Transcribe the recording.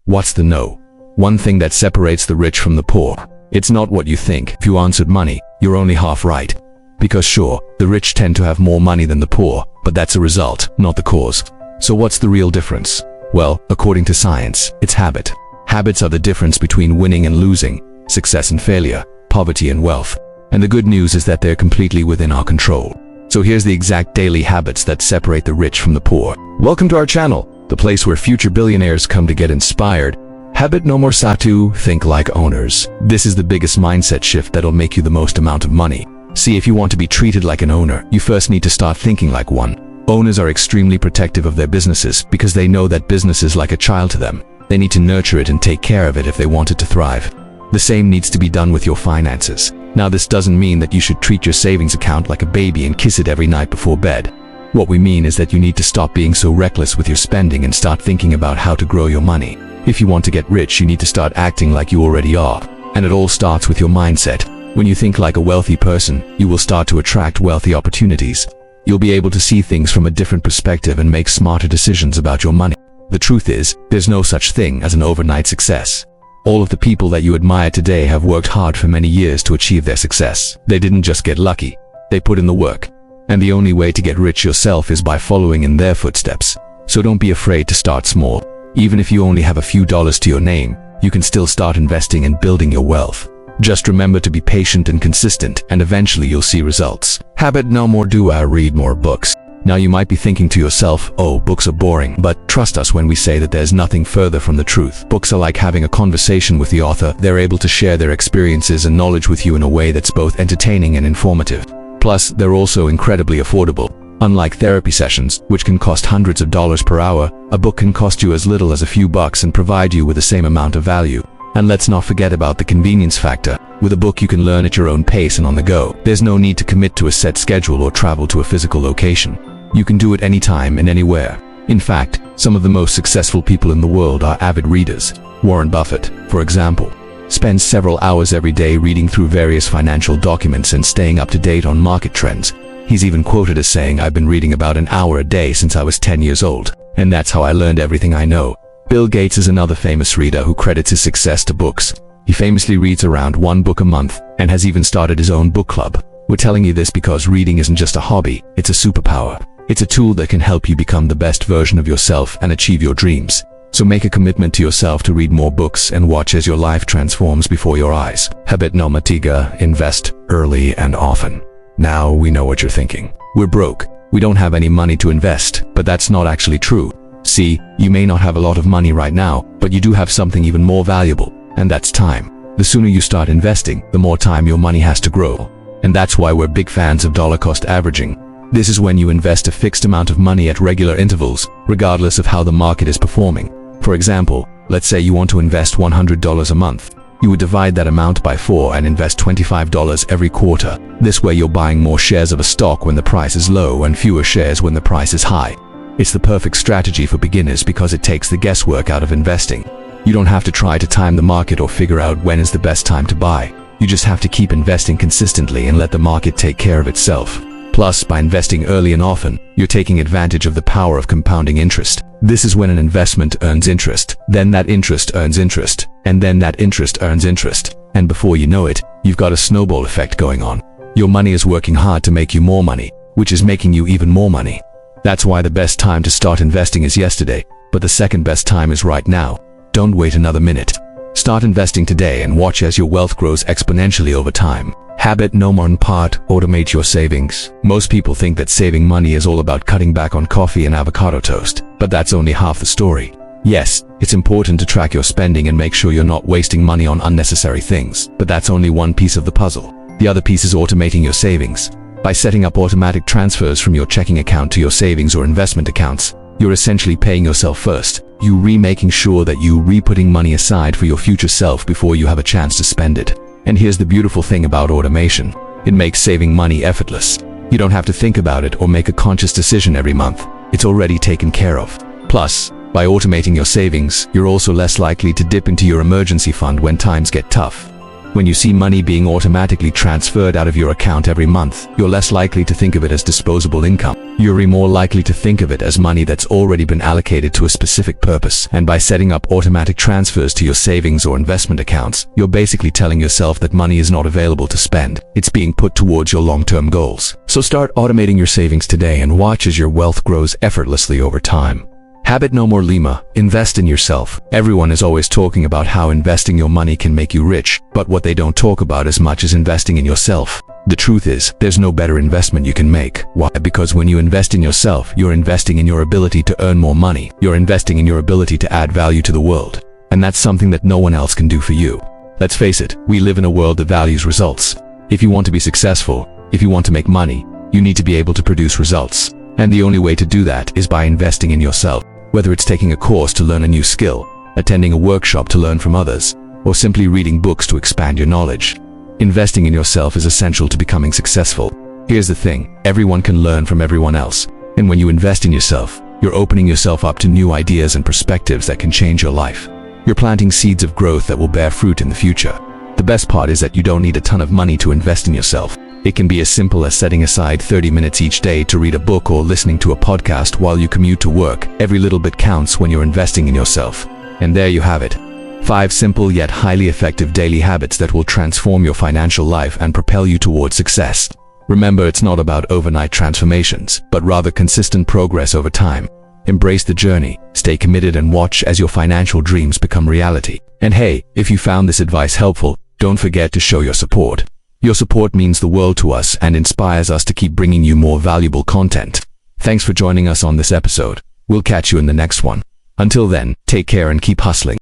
What's the no? One thing that separates the rich from the poor. It's not what you think. If you answered money, you're only half right. Because sure, the rich tend to have more money than the poor, but that's a result, not the cause. So what's the real difference? Well, according to science, it's habit. Habits are the difference between winning and losing, success and failure, poverty and wealth. And the good news is that they're completely within our control. So here's the exact daily habits that separate the rich from the poor. Welcome to our channel, the place where future billionaires come to get inspired. Habit number 1: think like owners. This is the biggest mindset shift that'll make you the most amount of money. See, if you want to be treated like an owner, you first need to start thinking like one. Owners are extremely protective of their businesses because they know that business is like a child to them. They need to nurture it and take care of it if they want it to thrive. The same needs to be done with your finances. Now, this doesn't mean that you should treat your savings account like a baby and kiss it every night before bed. What we mean is that you need to stop being so reckless with your spending and start thinking about how to grow your money. If you want to get rich, you need to start acting like you already are. And it all starts with your mindset. When you think like a wealthy person, you will start to attract wealthy opportunities. You'll be able to see things from a different perspective and make smarter decisions about your money. The truth is, there's no such thing as an overnight success. All of the people that you admire today have worked hard for many years to achieve their success. They didn't just get lucky. They put in the work. And the only way to get rich yourself is by following in their footsteps. So don't be afraid to start small. Even if you only have a few dollars to your name, you can still start investing and building your wealth. Just remember to be patient and consistent, and eventually you'll see results. Habit number 2: read more books. Now you might be thinking to yourself, oh, books are boring, but trust us when we say that there's nothing further from the truth. Books are like having a conversation with the author. They're able to share their experiences and knowledge with you in a way that's both entertaining and informative. Plus, they're also incredibly affordable. Unlike therapy sessions, which can cost hundreds of dollars per hour, a book can cost you as little as a few bucks and provide you with the same amount of value. And let's not forget about the convenience factor. With a book, you can learn at your own pace and on the go. There's no need to commit to a set schedule or travel to a physical location. You can do it anytime and anywhere. In fact, some of the most successful people in the world are avid readers. Warren Buffett, for example, spends several hours every day reading through various financial documents and staying up to date on market trends. He's even quoted as saying, "I've been reading about an hour a day since I was 10 years old, and that's how I learned everything I know." Bill Gates is another famous reader who credits his success to books. He famously reads around one book a month and has even started his own book club. We're telling you this because reading isn't just a hobby, it's a superpower. It's a tool that can help you become the best version of yourself and achieve your dreams. So make a commitment to yourself to read more books and watch as your life transforms before your eyes. Habit number 3: invest early and often. Now we know what you're thinking. We're broke. We don't have any money to invest, but that's not actually true. See, you may not have a lot of money right now, but you do have something even more valuable, and that's time. The sooner you start investing, the more time your money has to grow. And that's why we're big fans of dollar cost averaging. This is when you invest a fixed amount of money at regular intervals, regardless of how the market is performing. For example, let's say you want to invest $100 a month. You would divide that amount by 4 and invest $25 every quarter. This way you're buying more shares of a stock when the price is low and fewer shares when the price is high. It's the perfect strategy for beginners because it takes the guesswork out of investing. You don't have to try to time the market or figure out when is the best time to buy. You just have to keep investing consistently and let the market take care of itself. Plus, by investing early and often, you're taking advantage of the power of compounding interest. This is when an investment earns interest, then that interest earns interest, and then that interest earns interest. And before you know it, you've got a snowball effect going on. Your money is working hard to make you more money, which is making you even more money. That's why the best time to start investing is yesterday, but the second best time is right now. Don't wait another minute. Start investing today and watch as your wealth grows exponentially over time. Habit number 4: automate your savings. Most people think that saving money is all about cutting back on coffee and avocado toast, but that's only half the story. Yes, it's important to track your spending and make sure you're not wasting money on unnecessary things, but that's only one piece of the puzzle. The other piece is automating your savings. By setting up automatic transfers from your checking account to your savings or investment accounts, you're essentially paying yourself first. You're making sure that you're putting money aside for your future self before you have a chance to spend it. And here's the beautiful thing about automation. It makes saving money effortless. You don't have to think about it or make a conscious decision every month. It's already taken care of. Plus, by automating your savings, you're also less likely to dip into your emergency fund when times get tough. When you see money being automatically transferred out of your account every month, you're less likely to think of it as disposable income. You're more likely to think of it as money that's already been allocated to a specific purpose. And by setting up automatic transfers to your savings or investment accounts, you're basically telling yourself that money is not available to spend. It's being put towards your long-term goals. So start automating your savings today and watch as your wealth grows effortlessly over time. Habit no more Lima. Invest in yourself. Everyone is always talking about how investing your money can make you rich, but what they don't talk about as much is investing in yourself. The truth is, there's no better investment you can make. Why? Because when you invest in yourself, you're investing in your ability to earn more money. You're investing in your ability to add value to the world. And that's something that no one else can do for you. Let's face it, we live in a world that values results. If you want to be successful, if you want to make money, you need to be able to produce results. And the only way to do that is by investing in yourself. Whether it's taking a course to learn a new skill, attending a workshop to learn from others, or simply reading books to expand your knowledge, investing in yourself is essential to becoming successful. Here's the thing, everyone can learn from everyone else. And when you invest in yourself, you're opening yourself up to new ideas and perspectives that can change your life. You're planting seeds of growth that will bear fruit in the future. The best part is that you don't need a ton of money to invest in yourself. It can be as simple as setting aside 30 minutes each day to read a book or listening to a podcast while you commute to work. Every little bit counts when you're investing in yourself. And there you have it. 5 simple yet highly effective daily habits that will transform your financial life and propel you towards success. Remember, it's not about overnight transformations, but rather consistent progress over time. Embrace the journey, stay committed, and watch as your financial dreams become reality. And hey, if you found this advice helpful, don't forget to show your support. Your support means the world to us and inspires us to keep bringing you more valuable content. Thanks for joining us on this episode. We'll catch you in the next one. Until then, take care and keep hustling.